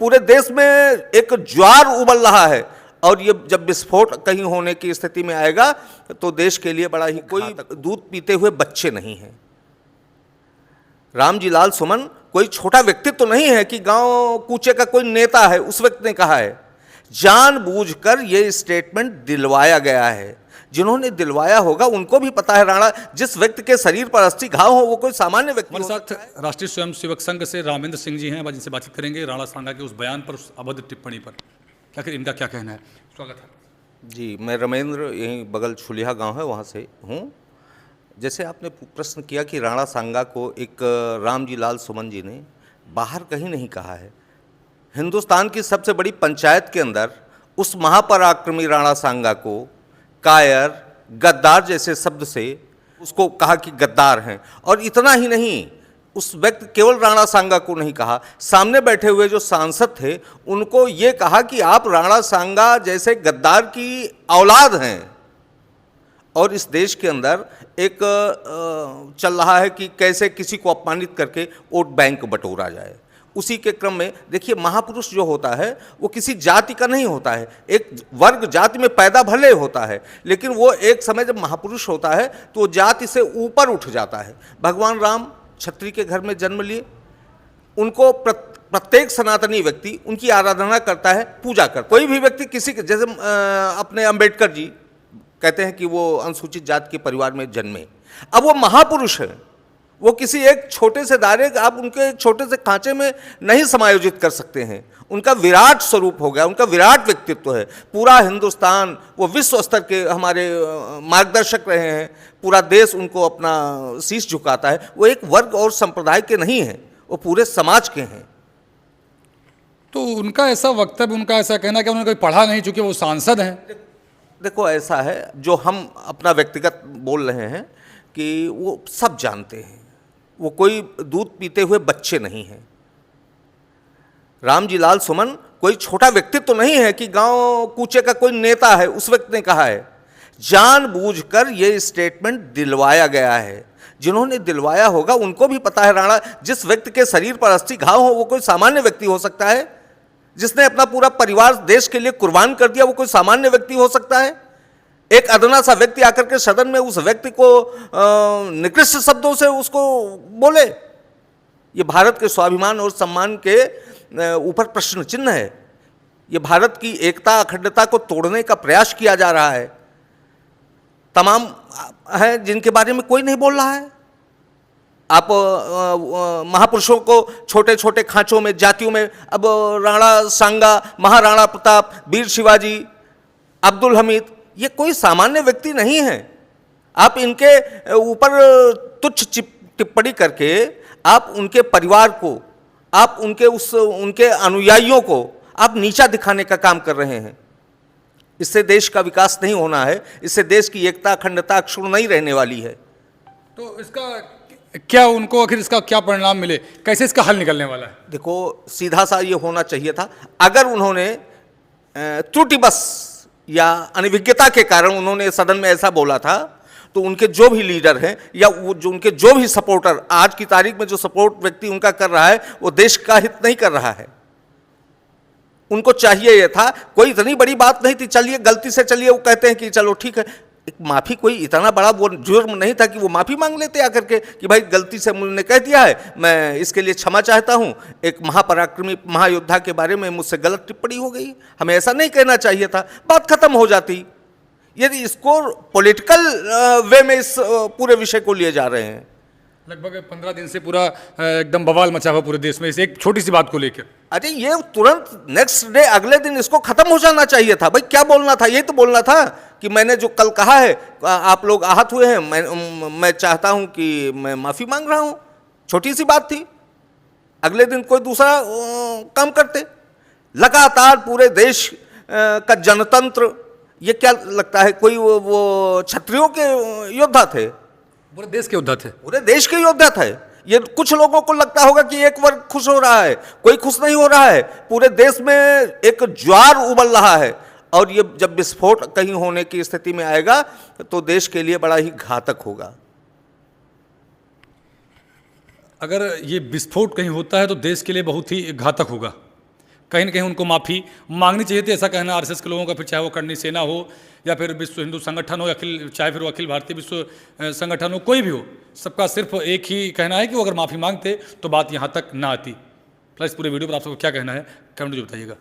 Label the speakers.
Speaker 1: पूरे देश में एक ज्वार उबल रहा है, और ये जब विस्फोट कहीं होने की स्थिति में आएगा तो देश के लिए बड़ा ही कोई दूध पीते हुए बच्चे नहीं हैं। रामजी लाल सुमन कोई छोटा व्यक्तित्व तो नहीं है कि गांव कूचे का कोई नेता है, उस व्यक्ति ने कहा है। जानबूझकर ये स्टेटमेंट दिलवाया गया है। जिन्होंने दिलवाया होगा उनको भी पता है, राणा जिस व्यक्ति के शरीर पर 80 घाव हो वो कोई सामान्य व्यक्ति
Speaker 2: हमारे साथ राष्ट्रीय स्वयंसेवक संघ से रामेंद्र सिंह जी हैं, जिनसे बातचीत करेंगे राणा सांगा के उस बयान पर, उस अभद्र टिप्पणी पर आखिर इनका क्या कहना है। स्वागत है
Speaker 1: जी। मैं रमेंद्र, यहीं बगल छुलिया गांव है, वहाँ से हूँ। जैसे आपने प्रश्न किया कि राणा सांगा को एक रामजी लाल सुमन जी ने बाहर कहीं नहीं कहा है। हिंदुस्तान की सबसे बड़ी पंचायत के अंदर उस महापराक्रमी राणा सांगा को कायर, गद्दार जैसे शब्द से उसको कहा कि गद्दार हैं। और इतना ही नहीं, उस व्यक्ति केवल राणा सांगा को नहीं कहा, सामने बैठे हुए जो सांसद थे उनको ये कहा कि आप राणा सांगा जैसे गद्दार की औलाद हैं। और इस देश के अंदर एक चल रहा है कि कैसे किसी को अपमानित करके वोट बैंक बटोरा जाए। उसी के क्रम में देखिए, महापुरुष जो होता है वो किसी जाति का नहीं होता है। एक वर्ग जाति में पैदा भले होता है, लेकिन वो एक समय जब महापुरुष होता है तो वो जाति से ऊपर उठ जाता है। भगवान राम क्षत्रिय के घर में जन्म लिए, उनको प्रत्येक सनातनी व्यक्ति उनकी आराधना करता है, पूजा करता है। कोई भी व्यक्ति किसी के, जैसे अपने अंबेडकर जी कहते हैं कि वो अनुसूचित जाति के परिवार में जन्मे, अब वो महापुरुष है, वो किसी एक छोटे से दायरे, आप उनके छोटे से खांचे में नहीं समायोजित कर सकते हैं। उनका विराट स्वरूप हो गया, उनका विराट व्यक्तित्व है। पूरा हिंदुस्तान, वो विश्व स्तर के हमारे मार्गदर्शक रहे हैं, पूरा देश उनको अपना शीश झुकाता है। वो एक वर्ग और संप्रदाय के नहीं हैं, वो पूरे समाज के हैं।
Speaker 2: तो उनका ऐसा वक्तव्य, उनका ऐसा कहना कि उन्होंने कोई पढ़ा नहीं, चूंकि वो सांसद हैं।
Speaker 1: देखो, ऐसा है, जो हम अपना व्यक्तिगत बोल रहे हैं कि वो सब जानते हैं, वो कोई दूध पीते हुए बच्चे नहीं हैं। रामजी लाल सुमन कोई छोटा व्यक्तित्व तो नहीं है कि गांव कूचे का कोई नेता है, उस व्यक्ति ने कहा है। जानबूझकर ये स्टेटमेंट दिलवाया गया है। जिन्होंने दिलवाया होगा उनको भी पता है, राणा जिस व्यक्ति के शरीर पर 80 घाव हो वो कोई सामान्य व्यक्ति हो सकता है। जिसने अपना पूरा परिवार देश के लिए कुर्बान कर दिया वो कोई सामान्य व्यक्ति हो सकता है। एक अदना सा व्यक्ति आकर के सदन में उस व्यक्ति को निकृष्ट शब्दों से उसको बोले, ये भारत के स्वाभिमान और सम्मान के ऊपर प्रश्न चिन्ह है। ये भारत की एकता अखंडता को तोड़ने का प्रयास किया जा रहा है। तमाम हैं जिनके बारे में कोई नहीं बोल रहा है। आप महापुरुषों को छोटे छोटे खांचों में, जातियों में, अब राणा सांगा, महाराणा प्रताप, वीर शिवाजी, अब्दुल हमीद, ये कोई सामान्य व्यक्ति नहीं है। आप इनके ऊपर तुच्छ टिप्पणी करके आप उनके परिवार को, आप उनके अनुयायियों को आप नीचा दिखाने का काम कर रहे हैं। इससे देश का विकास नहीं होना है, इससे देश की एकता अखंडता अक्षुण्ण नहीं रहने वाली है।
Speaker 2: तो इसका क्या, उनको आखिर इसका क्या परिणाम मिले, कैसे इसका हल निकलने वाला है?
Speaker 1: देखो, सीधा सा ये होना चाहिए था। अगर उन्होंने त्रुटिवश या अनभिज्ञता के कारण उन्होंने सदन में ऐसा बोला था, तो उनके जो भी लीडर हैं या वो जो उनके जो भी सपोर्टर, आज की तारीख में जो सपोर्ट व्यक्ति उनका कर रहा है वो देश का हित नहीं कर रहा है। उनको चाहिए ये था, कोई इतनी बड़ी बात नहीं थी, चलिए गलती से, चलिए वो कहते हैं कि चलो ठीक है, एक माफ़ी, कोई इतना बड़ा वो जुर्म नहीं था कि वो माफ़ी मांग लेते आकर के कि भाई गलती से मुझे कह दिया है, मैं इसके लिए क्षमा चाहता हूँ, एक महापराक्रमी महायोद्धा के बारे में मुझसे गलत टिप्पणी हो गई, हमें ऐसा नहीं कहना चाहिए था, बात खत्म हो जाती। यदि इसको पॉलिटिकल वे में इस पूरे विषय को लिए जा रहे हैं।
Speaker 2: लगभग 15 दिन से पूरा एकदम बवाल मचा हुआ पूरे देश में इस एक छोटी सी बात को लेकर।
Speaker 1: अरे ये तुरंत नेक्स्ट डे, अगले दिन इसको खत्म हो जाना चाहिए था। भाई क्या बोलना था, यही तो बोलना था कि मैंने जो कल कहा है, आप लोग आहत हुए हैं, मैं चाहता हूं कि मैं माफ़ी मांग रहा हूं। छोटी सी बात थी, अगले दिन कोई दूसरा काम करते। लगातार पूरे देश का जनतंत्र, ये क्या लगता है कोई वो क्षत्रियों के योद्धा थे?
Speaker 2: पूरे देश के योद्धा थे,
Speaker 1: पूरे देश के योद्धा थे। ये कुछ लोगों को लगता होगा कि एक वर्ग खुश हो रहा है, कोई खुश नहीं हो रहा है। पूरे देश में एक ज्वार उबल रहा है, और ये जब विस्फोट कहीं होने की स्थिति में आएगा तो देश के लिए बड़ा ही घातक होगा।
Speaker 2: अगर ये विस्फोट कहीं होता है तो देश के लिए बहुत ही घातक होगा। कहीं ना कहीं उनको माफ़ी मांगनी चाहिए थी, ऐसा कहना आरएसएस के लोगों का, फिर चाहे वो करणी सेना हो या फिर विश्व हिंदू संगठन हो, चाहे फिर वो अखिल भारतीय विश्व संगठन हो, कोई भी हो, सबका सिर्फ एक ही कहना है कि वो अगर माफ़ी मांगते तो बात यहाँ तक ना आती। प्लस पूरे वीडियो पर आप सबको क्या कहना है कमेंट में बताइएगा।